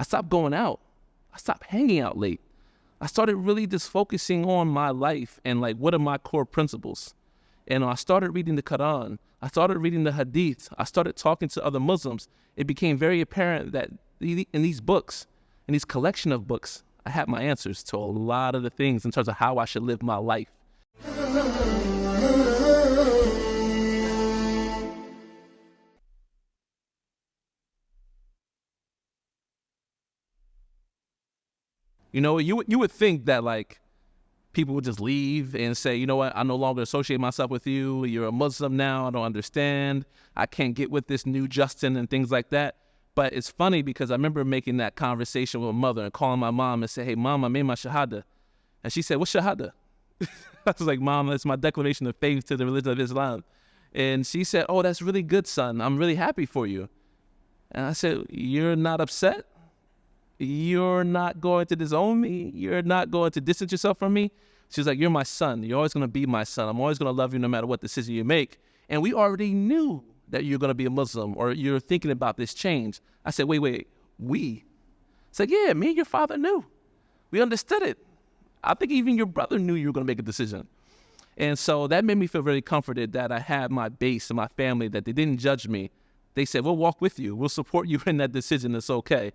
I stopped going out. I stopped hanging out late. I started really just focusing on my life and like, what are my core principles? And I started reading the Quran. I started reading the Hadith. I started talking to other Muslims. It became very apparent that in these books, in these collection of books, I had my answers to a lot of the things in terms of how I should live my life. You know, you would think that like people would just leave and say, you know what, I no longer associate myself with you. You're a Muslim now. I don't understand. I can't get with this new Justin and things like that. But it's funny because I remember making that conversation with my mother and calling my mom and say, hey, Mom, I made my shahada. And she said, what's shahada? I was like, Mom, that's my declaration of faith to the religion of Islam. And she said, oh, that's really good, son. I'm really happy for you. And I said, you're not upset? You're not going to disown me? You're not going to distance yourself from me? She's like, you're my son. You're always going to be my son. I'm always going to love you no matter what decision you make. And we already knew that you're going to be a Muslim or you're thinking about this change. I said, wait, we? It's like, yeah, me and your father knew. We understood it. I think even your brother knew you were going to make a decision. And so that made me feel very comforted that I had my base and my family, that they didn't judge me. They said, we'll walk with you. We'll support you in that decision. It's okay.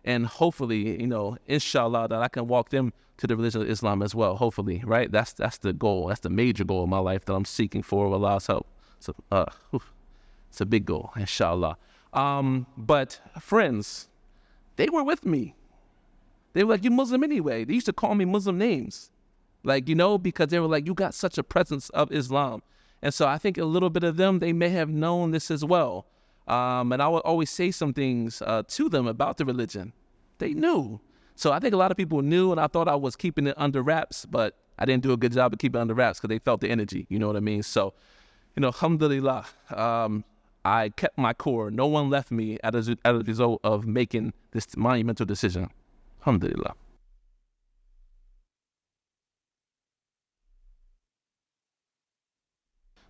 And hopefully, you know, inshallah, that I can walk them to the religion of Islam as well. Hopefully, right? That's the goal. That's the major goal of my life that I'm seeking for with Allah's help. So, it's a big goal, inshallah. But friends, they were with me. They were like, you're Muslim anyway. They used to call me Muslim names. Like, you know, because they were like, you got such a presence of Islam. And so I think a little bit of them, they may have known this as well. And I would always say some things to them about the religion. They knew. So I think a lot of people knew, and I thought I was keeping it under wraps, but I didn't do a good job of keeping it under wraps because they felt the energy, you know what I mean? So, you know, alhamdulillah, I kept my core. No one left me as a result of making this monumental decision. Alhamdulillah.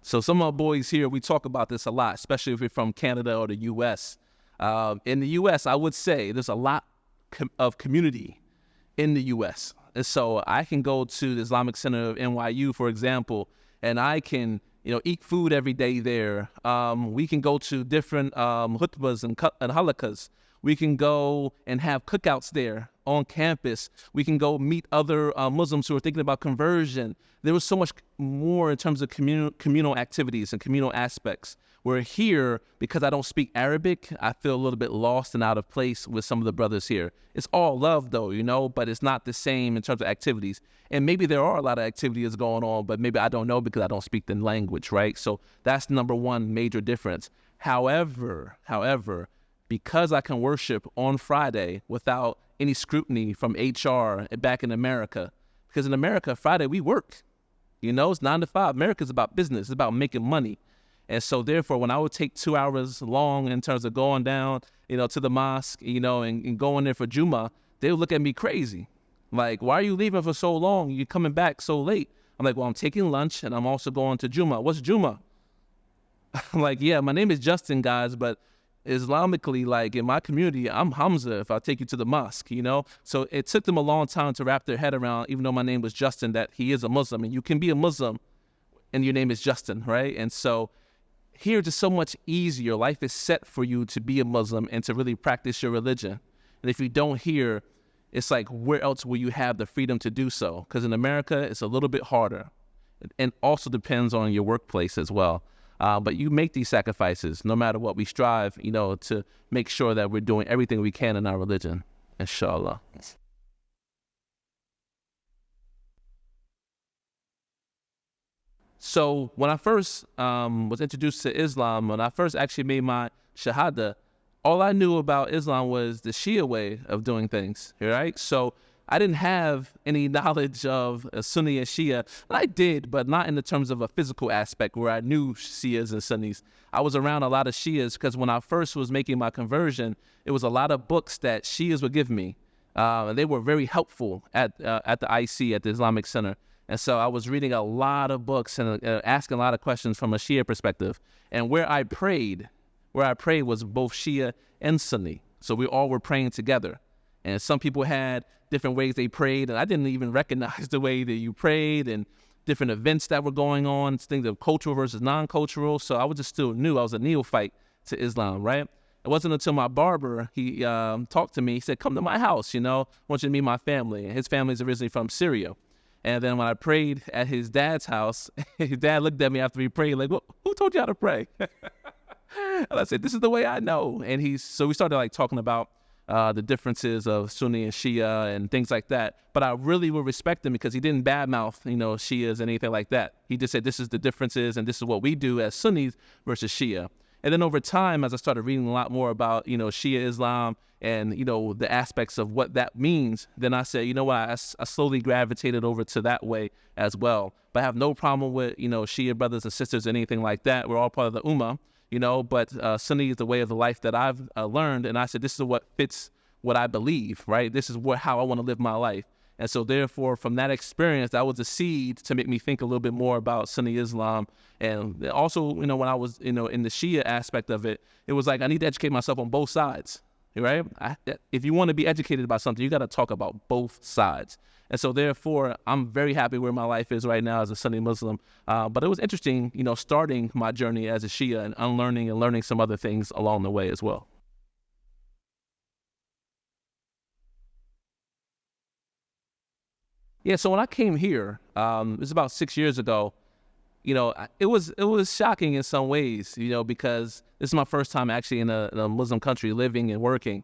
So some of our boys here, we talk about this a lot, especially if you're from Canada or the U.S. In the U.S., I would say there's a lot of community in the U.S. And so I can go to the Islamic Center of NYU, for example, and I can, you know, eat food every day there. We can go to different khutbahs and halakas. We can go and have cookouts there on campus. We can go meet other Muslims who are thinking about conversion. There was so much more in terms of communal activities and communal aspects. Where here, because I don't speak Arabic, I feel a little bit lost and out of place with some of the brothers here. It's all love though, you know, but it's not the same in terms of activities. And maybe there are a lot of activities going on, but maybe I don't know because I don't speak the language, right? So that's number one major difference. However, because I can worship on Friday without any scrutiny from HR back in America, because in America, Friday we work, you know, it's 9 to 5. America's about business, it's about making money. And so therefore, when I would take 2 hours long in terms of going down, you know, to the mosque, you know, and going there for Jummah, they would look at me crazy. Like, why are you leaving for so long? You're coming back so late. I'm like, well, I'm taking lunch and I'm also going to Jummah. What's Jummah? I'm like, yeah, my name is Justin, guys, but Islamically, like in my community, I'm Hamzah if I take you to the mosque, you know? So it took them a long time to wrap their head around, even though my name was Justin, that he is a Muslim. And you can be a Muslim and your name is Justin, right? And so here it's just so much easier. Life is set for you to be a Muslim and to really practice your religion. And if you don't here, it's like, where else will you have the freedom to do so? Because in America, it's a little bit harder. And also depends on your workplace as well. But you make these sacrifices, no matter what. We strive, you know, to make sure that we're doing everything we can in our religion, inshallah. So when I first was introduced to Islam, when I first actually made my shahada, all I knew about Islam was the Shia way of doing things, right? So I didn't have any knowledge of Sunni and Shia. And I did, but not in the terms of a physical aspect where I knew Shias and Sunnis. I was around a lot of Shias because when I first was making my conversion, it was a lot of books that Shias would give me. And they were very helpful at the IC, at the Islamic Center. And so I was reading a lot of books and asking a lot of questions from a Shia perspective. And where I prayed was both Shia and Sunni. So we all were praying together. And some people had different ways they prayed, and I didn't even recognize the way that you prayed, and different events that were going on, things of cultural versus non-cultural. So I was just still new. I was a neophyte to Islam, right? It wasn't until my barber, he talked to me. He said, come to my house, I want you to meet my family. And his family is originally from Syria. And then when I prayed at his dad's house, his dad looked at me after we prayed like, well, who told you how to pray? And I said, this is the way I know. And so we started like talking about the differences of Sunni and Shia and things like that. But I really would respect him because he didn't badmouth, Shias and anything like that. He just said, this is the differences and this is what we do as Sunnis versus Shia. And then over time, as I started reading a lot more about, Shia Islam and, the aspects of what that means, then I said, you know what, I slowly gravitated over to that way as well. But I have no problem with, Shia brothers and sisters or anything like that. We're all part of the Ummah, but Sunni is the way of the life that I've learned. And I said, this is what fits what I believe, right? This is how I want to live my life. And so therefore, from that experience, that was a seed to make me think a little bit more about Sunni Islam. And also, when I was, in the Shia aspect of it, it was like I need to educate myself on both sides, right? If you want to be educated about something, you got to talk about both sides. And so therefore, I'm very happy where my life is right now as a Sunni Muslim. But it was interesting, starting my journey as a Shia and unlearning and learning some other things along the way as well. Yeah, so when I came here, it was about 6 years ago. It was shocking in some ways, because this is my first time actually in a Muslim country living and working.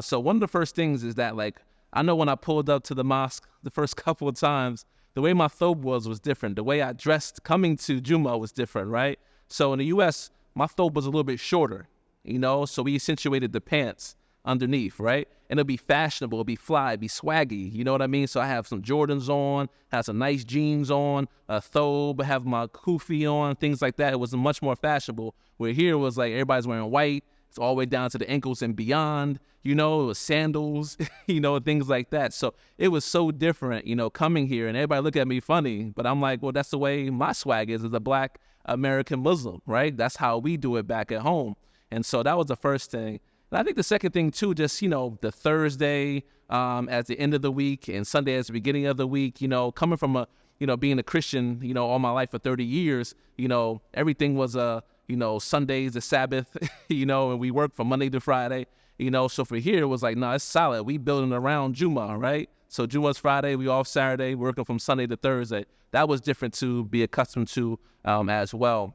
So one of the first things is that, like, I know when I pulled up to the mosque the first couple of times, the way my thobe was different. The way I dressed coming to Jummah was different, right? So in the U.S., my thobe was a little bit shorter, so we accentuated the pants underneath, right? And it'll be fashionable, it'll be fly, it'll be swaggy, you know what I mean? So I have some Jordans on, have some nice jeans on, a thobe, have my kufi on, things like that. It was much more fashionable. Where here it was like everybody's wearing white, it's all the way down to the ankles and beyond, it was sandals, things like that. So it was so different, coming here, and everybody look at me funny, but I'm like, well, that's the way my swag is as a Black American Muslim, right? That's how we do it back at home. And so that was the first thing. And I think the second thing too, just, the Thursday at the end of the week and Sunday at the beginning of the week, coming from being a Christian, all my life for 30 years, everything was, Sundays, the Sabbath, and we work from Monday to Friday, so for here it was like, no, it's solid. We building around Jummah, right? So Jummah's Friday, we off Saturday, working from Sunday to Thursday. That was different to be accustomed to as well.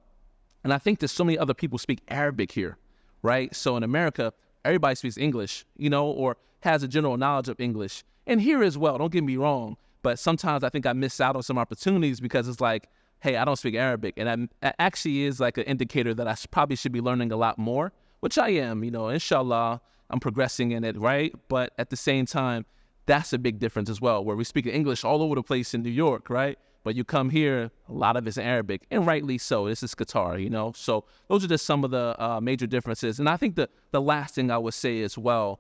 And I think there's so many other people speak Arabic here, right? So in America, everybody speaks English, or has a general knowledge of English. And here as well, don't get me wrong, but sometimes I think I miss out on some opportunities because it's like, hey, I don't speak Arabic. And that actually is like an indicator that I probably should be learning a lot more, which I am, inshallah, I'm progressing in it, right? But at the same time, that's a big difference as well, where we speak English all over the place in New York, right? But you come here, a lot of it's in Arabic, and rightly so. This is Qatar, So those are just some of the major differences. And I think the last thing I would say as well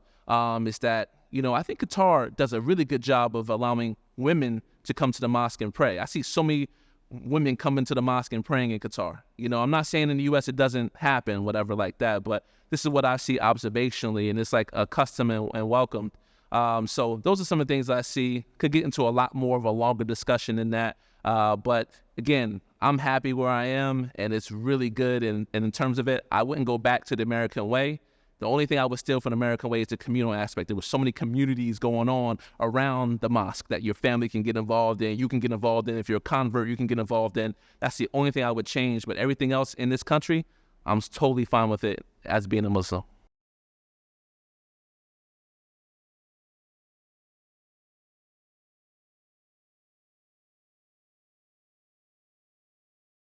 is that, I think Qatar does a really good job of allowing women to come to the mosque and pray. I see so many women coming to the mosque and praying in Qatar. I'm not saying in the U.S. it doesn't happen, whatever like that, but this is what I see observationally, and it's like a custom and welcomed. So those are some of the things I see. Could get into a lot more of a longer discussion than that. But again, I'm happy where I am, and it's really good. And in terms of it, I wouldn't go back to the American way. The only thing I would steal from the American way is the communal aspect. There were so many communities going on around the mosque that your family can get involved in, you can get involved in. If you're a convert, you can get involved in. That's the only thing I would change. But everything else in this country, I'm totally fine with it as being a Muslim.